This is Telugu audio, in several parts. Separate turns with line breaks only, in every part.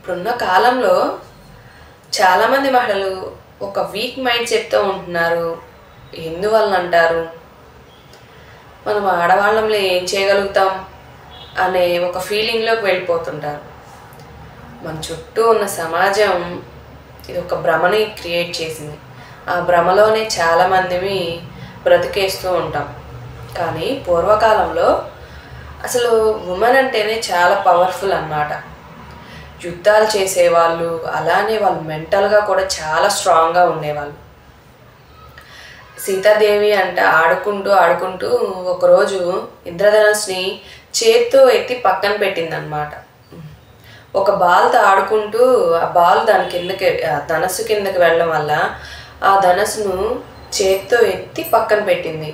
ఇప్పుడున్న కాలంలో చాలామంది మహిళలు ఒక వీక్ మైండ్ సెట్తో ఉంటున్నారు. ఎందువల్ల అంటారు? మనం ఆడవాళ్ళంలో ఏం చేయగలుగుతాం అనే ఒక ఫీలింగ్లోకి వెళ్ళిపోతుంటారు. మన చుట్టూ ఉన్న సమాజం ఇది ఒక భ్రమని క్రియేట్ చేసింది. ఆ భ్రమలోనే చాలామందిని బ్రతికేస్తూ ఉంటాం. కానీ పూర్వకాలంలో అసలు ఉమెన్ అంటేనే చాలా పవర్ఫుల్ అన్నమాట. యుద్ధాలు చేసేవాళ్ళు, అలానే వాళ్ళు మెంటల్గా కూడా చాలా స్ట్రాంగ్గా ఉండేవాళ్ళు. సీతాదేవి ఆడుకుంటూ ఒకరోజు ఇంద్రధనుస్ని చేత్తో ఎత్తి పక్కన పెట్టిందనమాట. ఒక బాల్తో ఆడుకుంటూ ఆ బాల్ ధనస్సు కిందకి వెళ్ళడం వల్ల ఆ ధనస్సును చేత్తో ఎత్తి పక్కన పెట్టింది.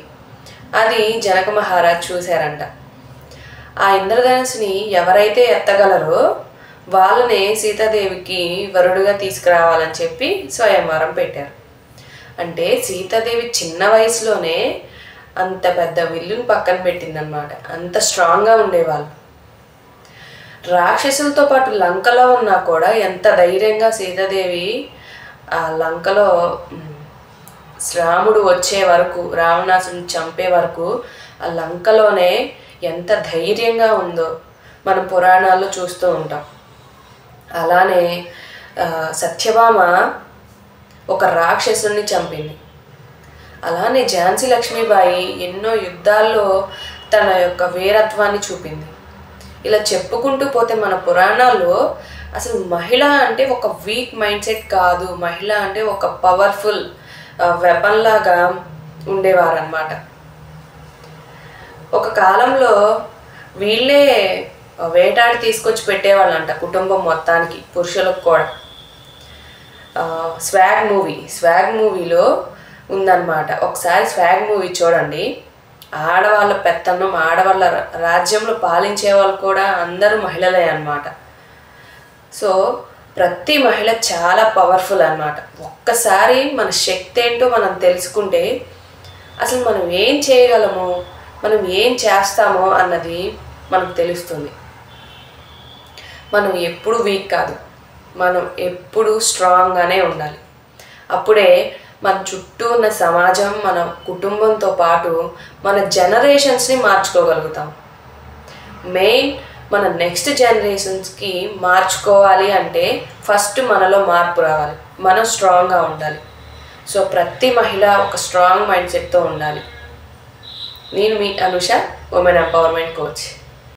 అది జనక మహారాజ్ చూశారంట. ఆ ఇంద్రధనుస్సుని ఎవరైతే ఎత్తగలరో వాళ్ళనే సీతాదేవికి వరుడుగా తీసుకురావాలని చెప్పి స్వయంవరం పెట్టారు. అంటే సీతాదేవి చిన్న వయసులోనే అంత పెద్ద విల్లుని పక్కన పెట్టిందనమాట. అంత స్ట్రాంగ్గా ఉండేవాళ్ళు. రాక్షసులతో పాటు లంకలో ఉన్నా కూడా ఎంత ధైర్యంగా సీతాదేవి ఆ లంకలో రాముడు వచ్చే వరకు, రావణాసుని చంపే వరకు ఆ లంకలోనే ఎంత ధైర్యంగా ఉందో మనం పురాణాల్లో చూస్తూ ఉంటాం. అలానే సత్యభామ ఒక రాక్షసుని చంపింది. అలానే ఝాన్సీ లక్ష్మీబాయి ఎన్నో యుద్ధాల్లో తన యొక్క వీరత్వాన్ని చూపింది. ఇలా చెప్పుకుంటూ పోతే మన పురాణాల్లో అసలు మహిళ అంటే ఒక వీక్ మైండ్ సెట్ కాదు, మహిళ అంటే ఒక పవర్ఫుల్ వెపన్ లాగా ఉండేవారన్నమాట. ఒక కాలంలో వీళ్ళే వేటాడి తీసుకొచ్చి పెట్టేవాళ్ళంట కుటుంబం మొత్తానికి, పురుషులకు కూడా. స్వాగ్ మూవీలో ఉందన్నమాట. ఒకసారి స్వాగ్ మూవీ చూడండి. ఆడవాళ్ళ పెత్తనం, ఆడవాళ్ళ రాజ్యంలో పాలించే వాళ్ళు కూడా అందరూ మహిళలే అన్నమాట. సో ప్రతి మహిళ చాలా పవర్ఫుల్ అన్నమాట. ఒక్కసారి మన శక్తి ఏంటో మనం తెలుసుకుంటే అసలు మనం ఏం చేయగలమో, మనం ఏం చేస్తామో అన్నది మనకు తెలుస్తుంది. మనం ఎప్పుడు వీక్ కాదు, మనం ఎప్పుడు స్ట్రాంగ్గానే ఉండాలి. అప్పుడే మన చుట్టూ ఉన్న సమాజం, మన కుటుంబంతో పాటు మన జనరేషన్స్ని మార్చుకోగలుగుతాం. మెయిన్ మన నెక్స్ట్ జనరేషన్స్కి మార్చుకోవాలి అంటే ఫస్ట్ మనలో మార్పు రావాలి, మనం స్ట్రాంగ్గా ఉండాలి. సో ప్రతి మహిళ ఒక స్ట్రాంగ్ మైండ్ సెట్తో ఉండాలి. నేను మీ అనుష, ఉమెన్ ఎంపవర్మెంట్ కోచ్.